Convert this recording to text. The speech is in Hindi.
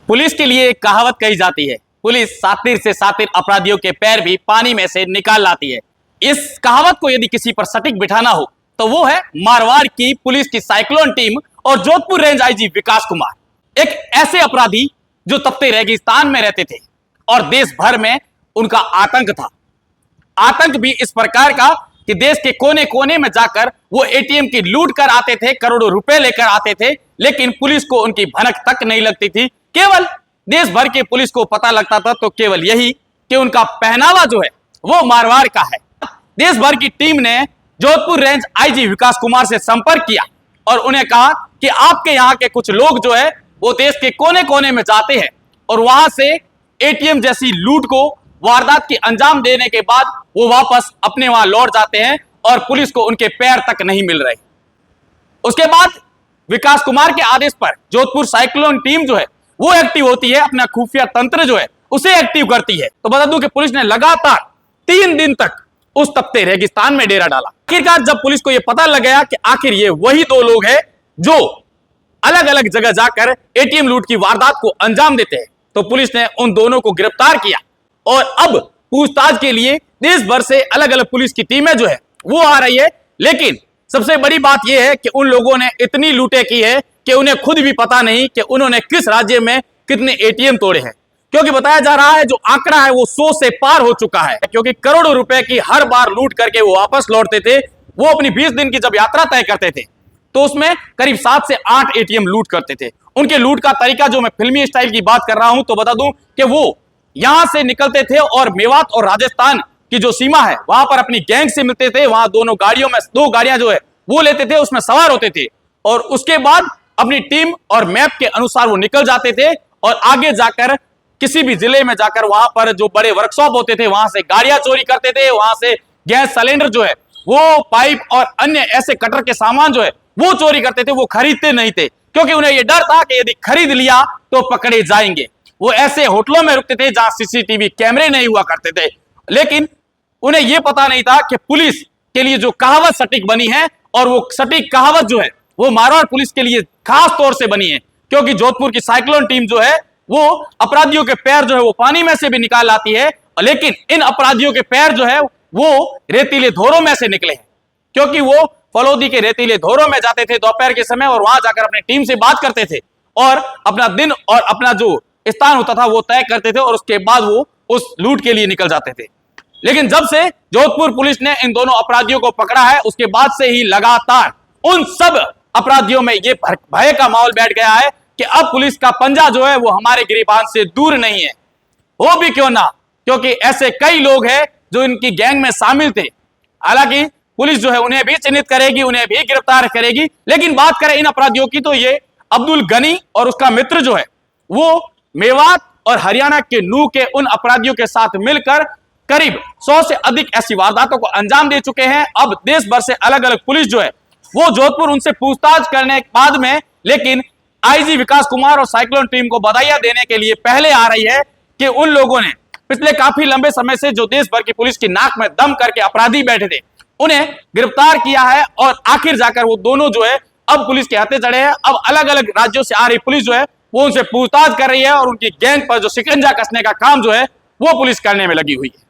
पुलिस के लिए एक कहावत कही जाती है, पुलिस सातिर से सातिर अपराधियों के पैर भी पानी में से निकाल लाती है। इस कहावत को यदि किसी पर सटीक बिठाना हो तो वो है मारवाड़ की पुलिस की साइक्लोन टीम और जोधपुर रेंज आईजी विकास कुमार। एक ऐसे अपराधी जो तपते रेगिस्तान में रहते थे और देश भर में उनका आतंक था। आतंक भी इस प्रकार का कि देश के कोने कोने में जाकर वो एटीएम की लूट कर आते थे, करोड़ों रुपए लेकर आते थे, लेकिन पुलिस को उनकी भनक तक नहीं लगती थी। केवल देश भर की पुलिस को पता लगता था तो केवल यही कि उनका पहनावा जो है वो मारवाड़ का है। देश भर की टीम ने जोधपुर रेंज आईजी विकास कुमार से संपर्क किया और उन्हें कहा कि आपके यहाँ के कुछ लोग जो है वो देश के कोने कोने में जाते हैं और वहां से एटीएम जैसी लूट को, वारदात की अंजाम देने के बाद वो वापस अपने वहां लौट जाते हैं और पुलिस को उनके पैर तक नहीं मिल रहे। उसके बाद विकास कुमार के आदेश पर जोधपुर साइक्लोन टीम जो है वो एक्टिव होती है, अपना खुफिया तंत्र जो है उसे एक्टिव करती है। तो बता दूं कि पुलिस ने लगातार 3 दिन तक उस तपते रेगिस्तान में डेरा डाला। आखिरकार जब पुलिस को यह पता लग गया कि आखिर ये वही 2 लोग हैं जो अलग अलग जगह जाकर एटीएम लूट की वारदात को अंजाम देते हैं, तो पुलिस ने उन दोनों को गिरफ्तार किया और अब पूछताछ के लिए देश भर से अलग अलग पुलिस की टीमें जो है वो आ रही है। लेकिन सबसे बड़ी बात यह है कि उन लोगों ने इतनी लूटें की है कि उन्हें खुद भी पता नहीं कि उन्होंने किस राज्य में कितने एटीएम तोड़े हैं, क्योंकि बताया जा रहा है जो आंकड़ा है वो 100 से पार हो चुका है। क्योंकि करोड़ों रुपए की हर बार लूट करके वो वापस लौटते थे। वो अपनी 20 दिन की जब यात्रा तय करते थे तो उसमें करीब 7 से 8 एटीएम लूट करते थे। उनके लूट का तरीका जो मैं फिल्मी स्टाइल की बात कर रहा हूं, तो बता दूं कि वो यहां से निकलते थे और मेवात और राजस्थान की जो सीमा है वहां पर अपनी गैंग से मिलते थे। वहां दोनों गाड़ियों में 2 गाड़ियां जो है वो लेते थे, उसमें सवार होते थे और उसके बाद अपनी टीम और मैप के अनुसार वो निकल जाते थे और आगे जाकर किसी भी जिले में जाकर वहां पर जो बड़े वर्कशॉप होते थे वहां से गाड़ियां चोरी करते थे। वहां से गैस सिलेंडर जो है वो, पाइप और अन्य ऐसे कटर के सामान जो है वो चोरी करते थे। वो खरीदते नहीं थे क्योंकि उन्हें यह डर था कि यदि खरीद लिया तो पकड़े जाएंगे। वो ऐसे होटलों में रुकते थे जहां सीसीटीवी कैमरे नहीं हुआ करते थे। लेकिन उन्हें यह पता नहीं था कि पुलिस के लिए जो कहावत सटीक बनी है और वो सटीक कहावत जो है वो मारवाड़ पुलिस के लिए खास तौर से बनी है, क्योंकि जोधपुर की साइक्लोन टीम जो है वो अपराधियों के पैर जो है वो पानी में से भी निकाल लाती है। लेकिन इन अपराधियों के पैर जो है वो रेतीले धोरों में से निकले हैं, क्योंकि वो फलौदी के रेतीले धोरों में जाते थे दोपहर के समय और वहां जाकर अपनी टीम से बात करते थे और अपना दिन और अपना जो स्थान होता था वो तय करते थे और उसके बाद वो उस लूट के लिए निकल जाते थे। लेकिन जब से जोधपुर पुलिस ने इन दोनों अपराधियों को पकड़ा है उसके बाद से ही लगातार उन सब अपराधियों में ये भय का माहौल बैठ गया है कि अब पुलिस का पंजा जो है वो हमारे गिरिबान से दूर नहीं है। वो भी क्यों ना, क्योंकि ऐसे कई लोग हैं जो इनकी गैंग में शामिल थे। हालांकि पुलिस जो है उन्हें भी चिन्हित करेगी, उन्हें भी गिरफ्तार करेगी। लेकिन बात करें इन अपराधियों की तो ये अब्दुल गनी और उसका मित्र जो है वो मेवात और हरियाणा के नूह के उन अपराधियों के साथ मिलकर करीब 100 से अधिक ऐसी वारदातों को अंजाम दे चुके हैं। अब देश भर से अलग अलग पुलिस जो है वो जोधपुर उनसे पूछताछ करने के बाद में, लेकिन आईजी विकास कुमार और साइक्लोन टीम को बधाइयां देने के लिए पहले आ रही है कि उन लोगों ने पिछले काफी लंबे समय से जो देश भर की पुलिस की नाक में दम करके अपराधी बैठे थे उन्हें गिरफ्तार किया है और आखिर जाकर वो दोनों जो है अब पुलिस के हाथे चढ़े हैं। अब अलग अलग राज्यों से आ रही पुलिस जो है वो उनसे पूछताछ कर रही है और उनकी गैंग पर जो शिकंजा कसने का काम जो है वो पुलिस करने में लगी हुई है।